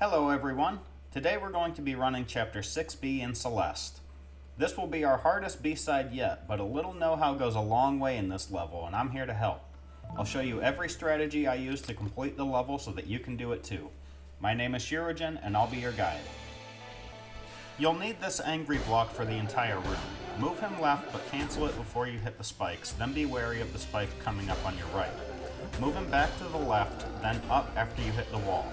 Hello everyone! Today we're going to be running Chapter 6B in Celeste. This will be our hardest B-side yet, but a little know-how goes a long way in this level, and I'm here to help. I'll show you every strategy I use to complete the level so that you can do it too. My name is Shirojin, and I'll be your guide. You'll need this angry block for the entire room. Move him left, but cancel it before you hit the spikes, then be wary of the spike coming up on your right. Move him back to the left, then up after you hit the wall.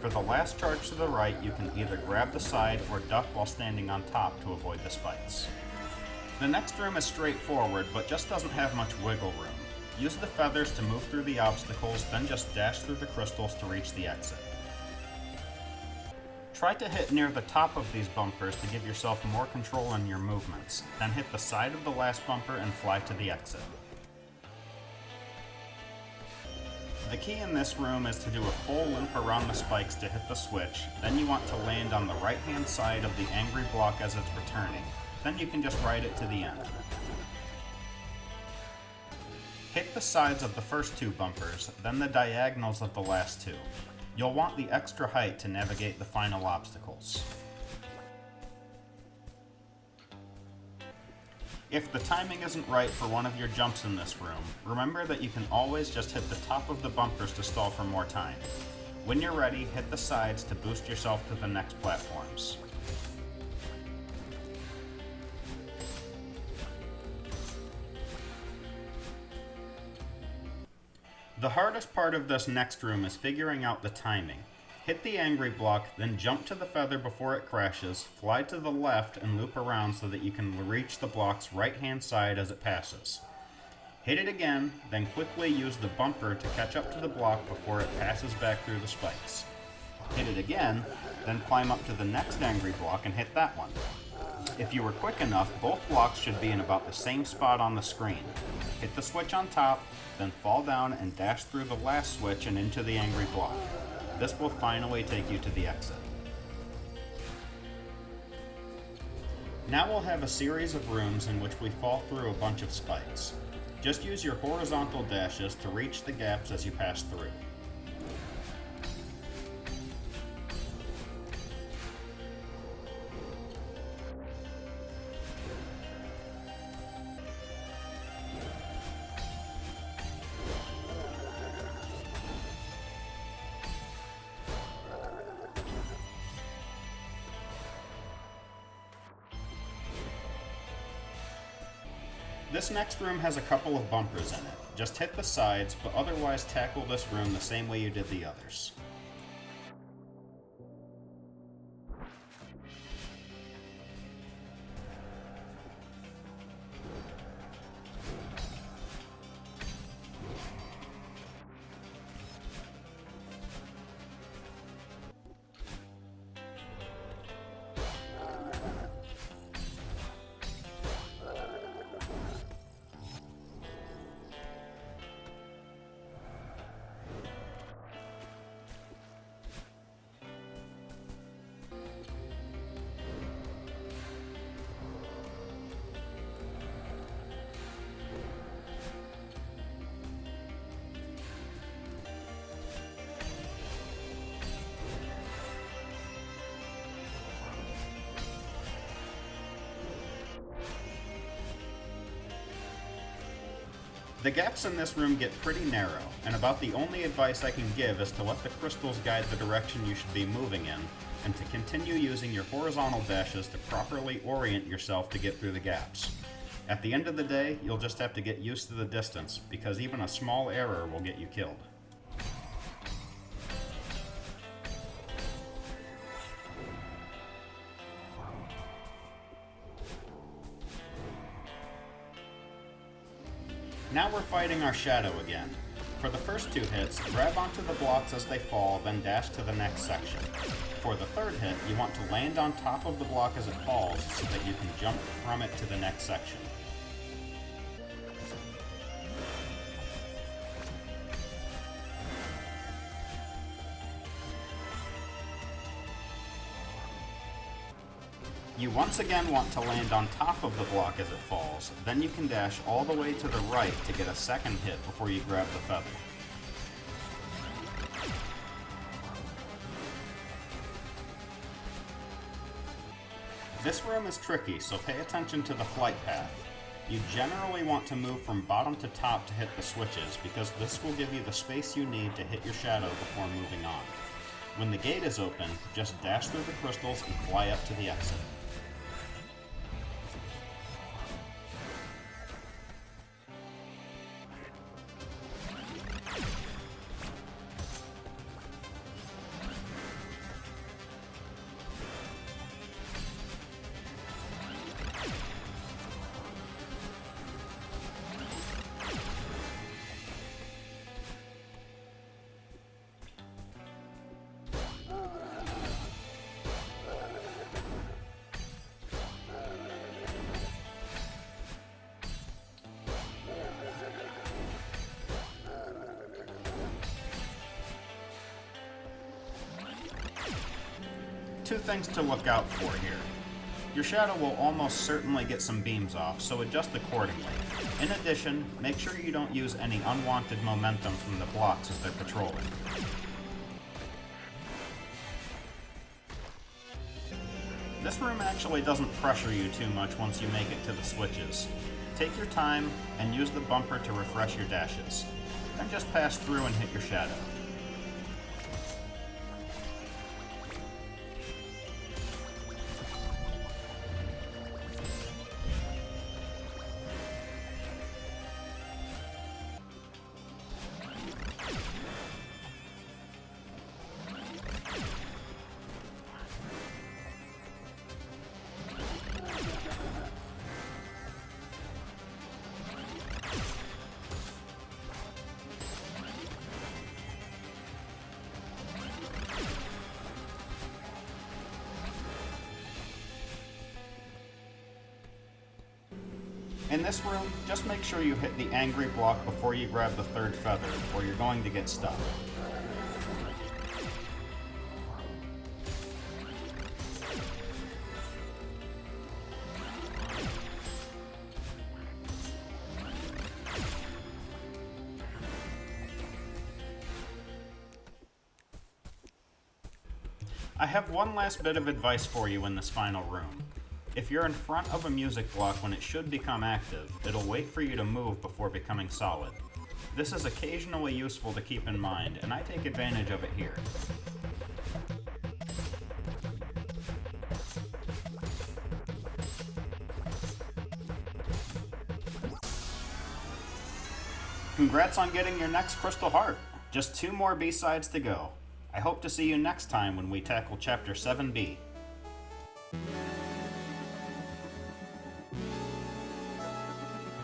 For the last charge to the right, you can either grab the side or duck while standing on top to avoid the spikes. The next room is straightforward, but just doesn't have much wiggle room. Use the feathers to move through the obstacles, then just dash through the crystals to reach the exit. Try to hit near the top of these bumpers to give yourself more control in your movements, then hit the side of the last bumper and fly to the exit. The key in this room is to do a full loop around the spikes to hit the switch, then you want to land on the right hand side of the angry block as it's returning, then you can just ride it to the end. Hit the sides of the first two bumpers, then the diagonals of the last two. You'll want the extra height to navigate the final obstacles. If the timing isn't right for one of your jumps in this room, remember that you can always just hit the top of the bumpers to stall for more time. When you're ready, hit the sides to boost yourself to the next platforms. The hardest part of this next room is figuring out the timing. Hit the angry block, then jump to the feather before it crashes, fly to the left and loop around so that you can reach the block's right hand side as it passes. Hit it again, then quickly use the bumper to catch up to the block before it passes back through the spikes. Hit it again, then climb up to the next angry block and hit that one. If you were quick enough, both blocks should be in about the same spot on the screen. Hit the switch on top, then fall down and dash through the last switch and into the angry block. This will finally take you to the exit. Now we'll have a series of rooms in which we fall through a bunch of spikes. Just use your horizontal dashes to reach the gaps as you pass through. This next room has a couple of bumpers in it. Just hit the sides, but otherwise tackle this room the same way you did the others. The gaps in this room get pretty narrow, and about the only advice I can give is to let the crystals guide the direction you should be moving in, and to continue using your horizontal dashes to properly orient yourself to get through the gaps. At the end of the day, you'll just have to get used to the distance, because even a small error will get you killed. Now we're fighting our shadow again. For the first two hits, grab onto the blocks as they fall, then dash to the next section. For the third hit, you want to land on top of the block as it falls so that you can jump from it to the next section. You once again want to land on top of the block as it falls, then you can dash all the way to the right to get a second hit before you grab the feather. This room is tricky, so pay attention to the flight path. You generally want to move from bottom to top to hit the switches, because this will give you the space you need to hit your shadow before moving on. When the gate is open, just dash through the crystals and fly up to the exit. Two things to look out for here. Your shadow will almost certainly get some beams off, so adjust accordingly. In addition, make sure you don't use any unwanted momentum from the blocks as they're patrolling. This room actually doesn't pressure you too much once you make it to the switches. Take your time and use the bumper to refresh your dashes. Then just pass through and hit your shadow. In this room, just make sure you hit the angry block before you grab the third feather, or you're going to get stuck. I have one last bit of advice for you in this final room. If you're in front of a music block when it should become active, it'll wait for you to move before becoming solid. This is occasionally useful to keep in mind, and I take advantage of it here. Congrats on getting your next Crystal Heart! Just 2 more B-sides to go. I hope to see you next time when we tackle Chapter 7B.